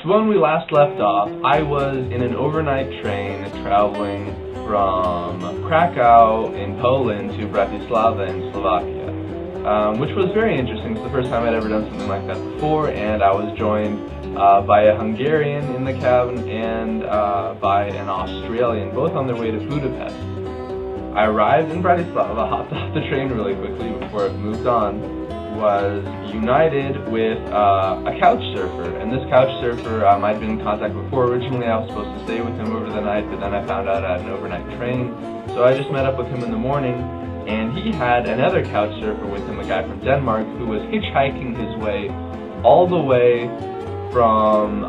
So when we last left off, I was in an overnight train traveling from Krakow in Poland to Bratislava in Slovakia, which was very interesting. It's the first time I'd ever done something like that before, and I was joined by a Hungarian in the cabin and by an Australian, both on their way to Budapest. I arrived in Bratislava, hopped off the train really quickly before it moved on, was united with a couch surfer, and this couch surfer I'd been in contact before. Originally I was supposed to stay with him over the night, but then I found out I had an overnight train, so I just met up with him in the morning, and he had another couch surfer with him, a guy from Denmark, who was hitchhiking his way all the way from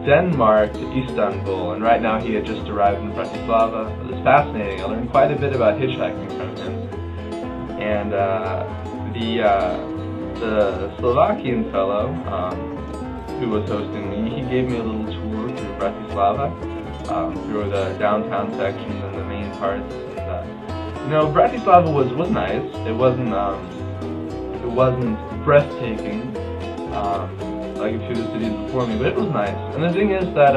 Denmark to Istanbul, and right now he had just arrived in Bratislava. It was fascinating. I learned quite a bit about hitchhiking from him, and the Slovakian fellow who was hosting me, he gave me a little tour through Bratislava, through the downtown sections and the main parts. And, Bratislava was nice. It wasn't breathtaking like a few of the cities before me, but it was nice. And the thing is that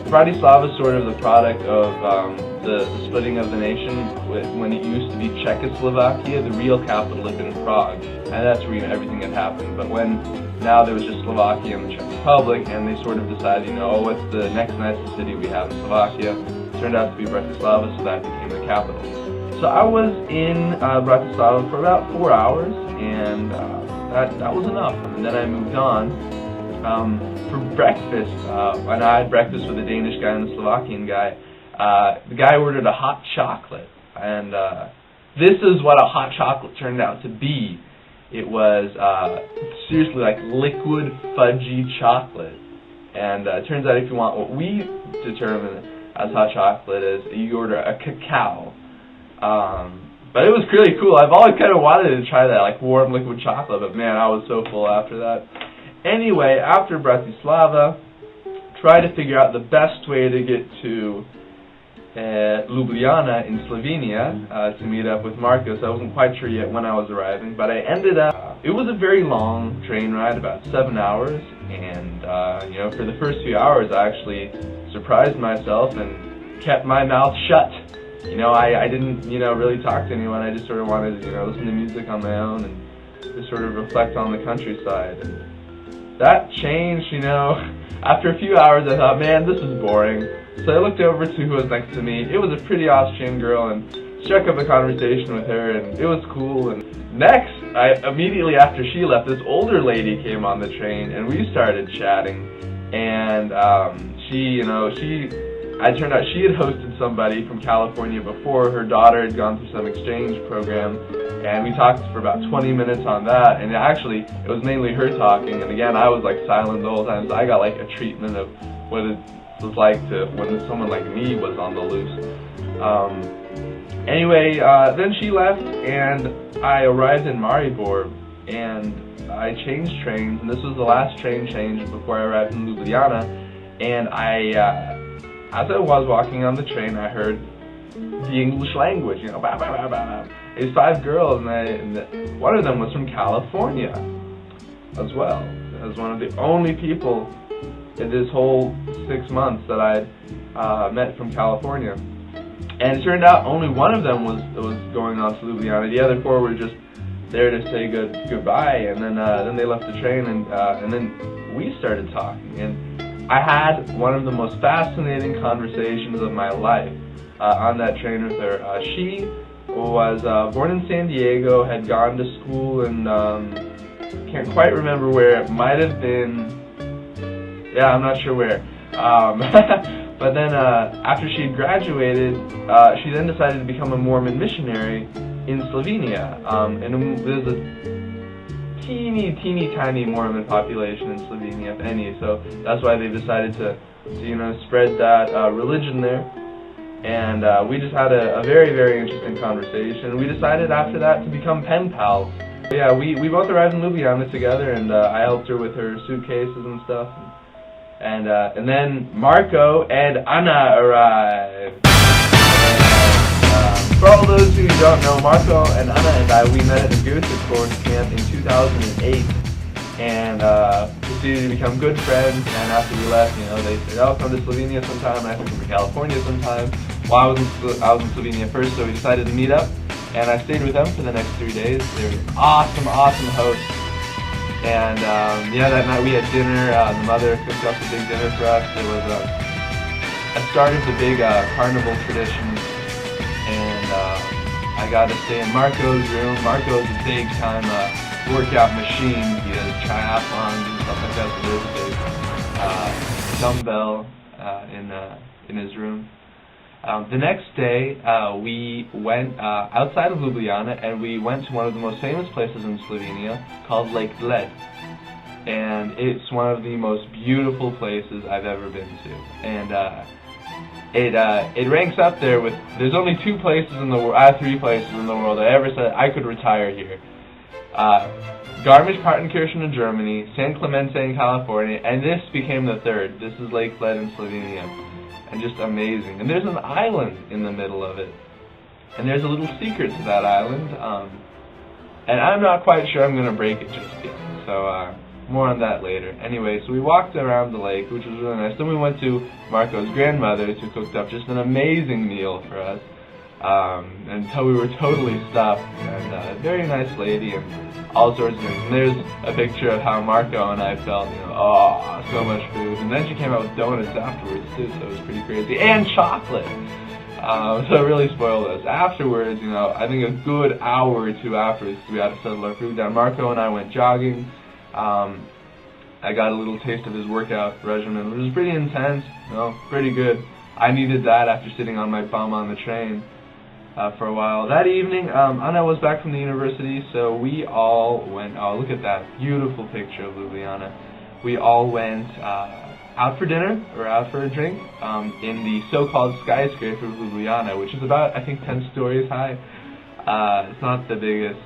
Bratislava is sort of the product of the splitting of the nation when it used to be Czechoslovakia. The real capital had been Prague, and that's where everything had happened. But now there was just Slovakia and the Czech Republic, and they sort of decided, what's the next nicest city we have in Slovakia? It turned out to be Bratislava, so that became the capital. So I was in Bratislava for about 4 hours, and that was enough. And then I moved on. For breakfast, and I had breakfast with a Danish guy and a Slovakian guy. The guy ordered a hot chocolate, and this is what a hot chocolate turned out to be. It was seriously like liquid fudgy chocolate, and it turns out if you want what we determine as hot chocolate is, you order a cacao. But it was really cool. I've always kind of wanted to try that, like warm liquid chocolate, but man, I was so full after that. Anyway, after Bratislava, tried to figure out the best way to get to Ljubljana in Slovenia to meet up with Marcos. I wasn't quite sure yet when I was arriving, but I ended up, it was a very long train ride, about 7 hours, and for the first few hours I actually surprised myself and kept my mouth shut. I didn't, really talk to anyone. I just sort of wanted to, listen to music on my own and just sort of reflect on the countryside. And that changed, after a few hours I thought, man, this is boring. So I looked over to who was next to me. It was a pretty Austrian girl, and struck up a conversation with her, and it was cool. And next, immediately after she left, this older lady came on the train, and we started chatting. And it turned out she had hosted somebody from California before. Her daughter had gone through some exchange program, and we talked for about 20 minutes on that, and actually it was mainly her talking, and again I was like silent the whole time, so I got like a treatment of what it was like to when someone like me was on the loose. Anyway, then she left, and I arrived in Maribor, and I changed trains, and this was the last train change before I arrived in Ljubljana, and as I was walking on the train, I heard the English language, bah, bah, bah, bah. These 5 girls, and one of them was from California as well. I was one of the only people in this whole 6 months that I met from California. And it turned out only one of them was going on to Ljubljana. The other 4 were just there to say goodbye, and then they left the train, and then we started talking. And I had one of the most fascinating conversations of my life on that train with her. She was born in San Diego, had gone to school in, can't quite remember where, it might have been, yeah, I'm not sure where. But then after she had graduated, she then decided to become a Mormon missionary in Slovenia. And there's a teeny tiny Mormon population in Slovenia, if any, so that's why they decided to spread that religion there. And we just had a very interesting conversation. We decided after that to become pen pals. Yeah, we both arrived in Ljubljana together, and I helped her with her suitcases and stuff. And then Marco and Anna arrived. For all those who don't know, Marco and Anna and I, we met at a Goethe course camp in 2008. and proceeded to become good friends. And after we left, they said, "Oh, come to Slovenia sometime." And I think come to California sometime. Well, I was in Slovenia first, so we decided to meet up, and I stayed with them for the next 3 days. They were awesome hosts. And that night we had dinner. The mother cooked up a big dinner for us. It was a start of the big carnival tradition, and I got to stay in Marco's room. Marco is a big time workout machine. He does triathlons and stuff like that. So there's a big dumbbell in his room. The next day, we went outside of Ljubljana, and we went to one of the most famous places in Slovenia called Lake Bled. And it's one of the most beautiful places I've ever been to. And it ranks up there with, there's only 3 places in the world I ever said I could retire here. Garmisch-Partenkirchen in Germany, San Clemente in California, and this became the 3rd. This is Lake Bled in Slovenia. And just amazing. And there's an island in the middle of it. And there's a little secret to that island. And I'm not quite sure I'm going to break it just yet. So more on that later. Anyway, so we walked around the lake, which was really nice. Then we went to Marco's grandmother's, who cooked up just an amazing meal for us. Until we were totally stuffed. And a very nice lady and all sorts of things. And there's a picture of how Marco and I felt, so much food. And then she came out with donuts afterwards too, so it was pretty crazy. And chocolate! So it really spoiled us. Afterwards, I think a good hour or 2 afterwards, we had to settle our food down. Marco and I went jogging. I got a little taste of his workout regimen, which was pretty intense, pretty good. I needed that after sitting on my bum on the train for a while. That evening, Anna was back from the university, so we all went, look at that beautiful picture of Ljubljana. We all went out for dinner, or out for a drink, in the so-called skyscraper of Ljubljana, which is about, I think, 10 stories high. It's not the biggest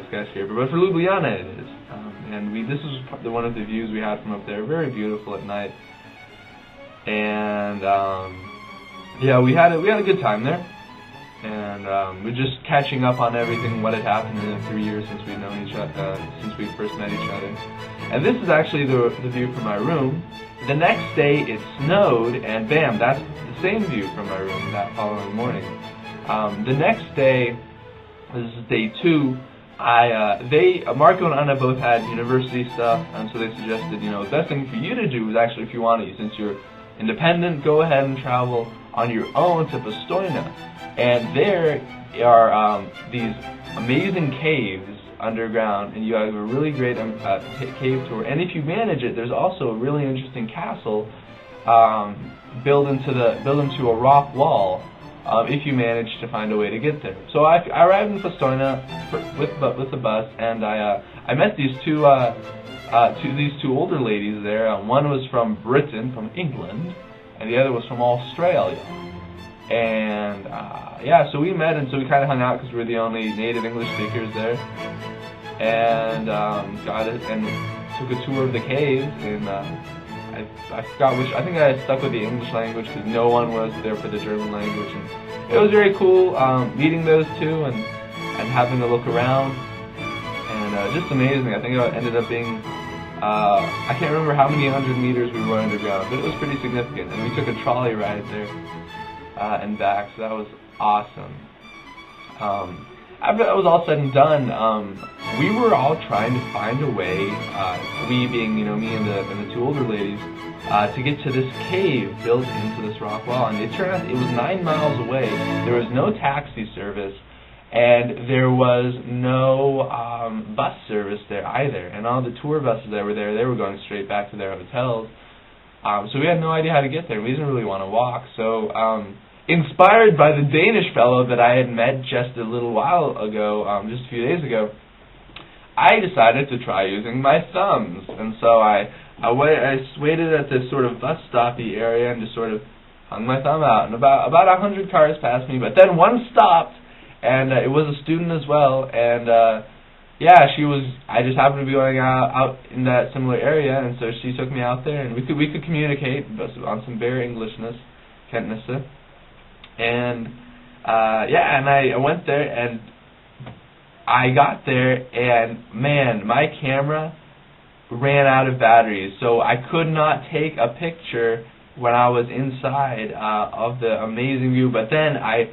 skyscraper, but for Ljubljana it is. And this was one of the views we had from up there, very beautiful at night. And we had a good time there. And we're just catching up on everything, what had happened in the 3 years since we'd known each other, since we first met each other. And this is actually the view from my room. The next day it snowed, and bam, that's the same view from my room that following morning. The next day, this is day 2. Marco and Anna both had university stuff, and so they suggested, the best thing for you to do is actually, if you want to, since you're independent, go ahead and travel on your own to Postojna. And there are these amazing caves underground, and you have a really great cave tour. And if you manage it, there's also a really interesting castle built into a rock wall. If you manage to find a way to get there. So I arrived in Postojna with the bus, and I met these two older ladies there. One was from Britain, from England, and the other was from Australia. And so we met, and so we kind of hung out because we were the only native English speakers there. And got it, and took a tour of the caves, and I forgot which. I think I stuck with the English language because no one was there for the German language, and it was very cool meeting those two and having a look around, and just amazing. I think it ended up being I can't remember how many 100 meters we were underground, but it was pretty significant, and we took a trolley ride there and back, so that was awesome. After that was all said and done, we were all trying to find a way, we being, me and the 2 older ladies, to get to this cave built into this rock wall. And it turned out it was 9 miles away. There was no taxi service, and there was no bus service there either. And all the tour buses that were there, they were going straight back to their hotels. So we had no idea how to get there. We didn't really want to walk. So inspired by the Danish fellow that I had met just a little while ago, just a few days ago, I decided to try using my thumbs. And so I waited at this sort of bus stoppy area and just sort of hung my thumb out. And about 100 cars passed me, but then one stopped, and it was a student as well. And I just happened to be going out in that similar area, and so she took me out there, and we could communicate on some bare Englishness, Kenntnisse. And and I went there, and I got there, and man, my camera ran out of batteries, so I could not take a picture when I was inside of the amazing view. But then I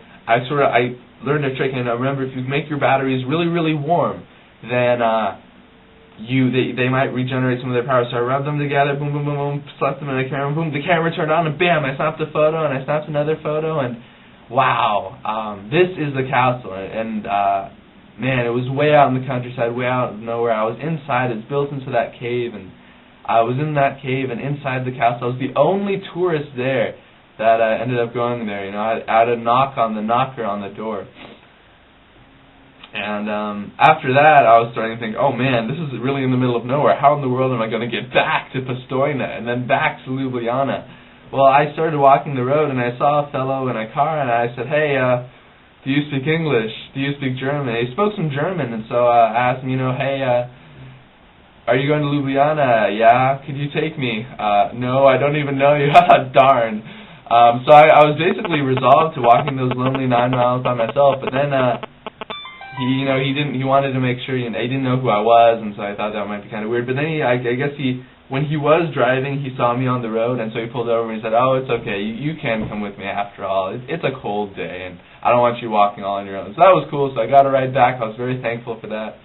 learned a trick, and I remember if you make your batteries really, really warm, then they might regenerate some of their power. So I rubbed them together, boom, boom, boom, boom, slapped them in the camera, boom, the camera turned on, and bam, I snapped a photo, and I snapped another photo, and wow, this is the castle. And man, it was way out in the countryside, way out of nowhere. I was inside. It's built into that cave, and I was in that cave and inside the castle. I was the only tourist there that ended up going there. You know, I had a knock on the knocker on the door. And after that, I was starting to think, oh man, this is really in the middle of nowhere. How in the world am I going to get back to Postojna and then back to Ljubljana? Well, I started walking the road, and I saw a fellow in a car, and I said, hey, do you speak English? Do you speak German? He spoke some German, and so I asked him, you know, hey, are you going to Ljubljana? Yeah. Could you take me? No, I don't even know you. Darn. So I was basically resolved to walking those lonely 9 miles by myself, but then he wanted to make sure, he didn't know who I was, and so I thought that might be kind of weird. But then I guess when he was driving, he saw me on the road, and so he pulled over and he said, oh, it's okay, you can come with me after all. It's a cold day, and I don't want you walking all on your own. So that was cool, so I got a ride back. I was very thankful for that.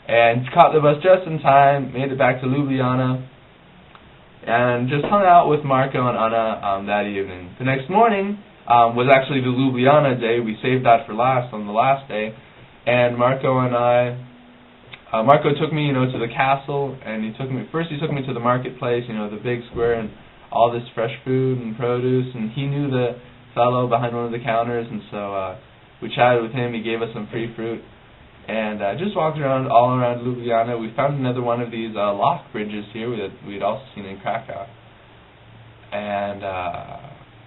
And caught the bus just in time, made it back to Ljubljana, and just hung out with Marco and Anna that evening. The next morning was actually the Ljubljana day. We saved that for last, on the last day. And Marco and I, Marco took me, to the castle, and he took me to the marketplace, the big square, and all this fresh food and produce, and he knew the fellow behind one of the counters, and so we chatted with him. He gave us some free fruit, and just walked around all around Ljubljana. We found another one of these lock bridges here that we'd also seen in Krakow, and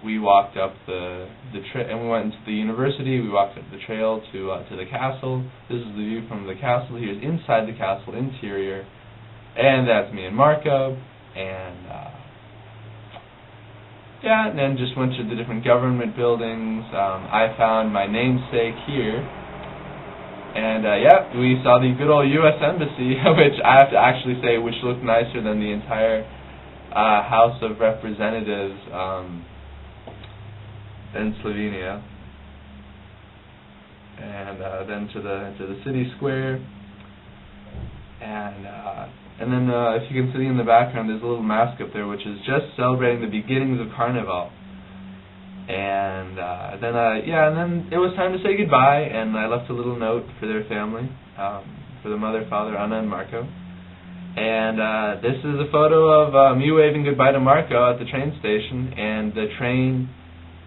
we walked up and we went into the university. We walked up the trail to the castle. This is the view from the castle. Here's inside the castle interior, and that's me and Marco, and and then just went to the different government buildings. I found my namesake here, and we saw the good old U.S. Embassy, which I have to actually say, which looked nicer than the entire House of Representatives in Slovenia. And then to the city square, and then if you can see in the background, there's a little mask up there, which is just celebrating the beginnings of Carnival. And then it was time to say goodbye, and I left a little note for their family, for the mother, father, Anna, and Marco. And this is a photo of me waving goodbye to Marco at the train station, and the train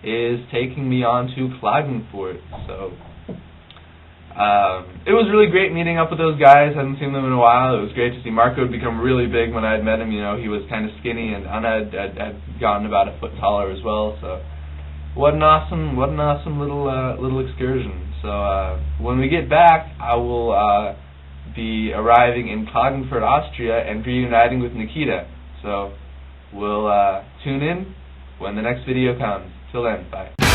is taking me on to Klagenfurt. So it was really great meeting up with those guys. I hadn't seen them in a while. It was great to see Marco had become really big when I had met him. He was kind of skinny, and Anna had gotten about a foot taller as well. So what an awesome little excursion. So when we get back, I will be arriving in Klagenfurt, Austria, and reuniting with Nikita. So we'll tune in when the next video comes. Till then, bye.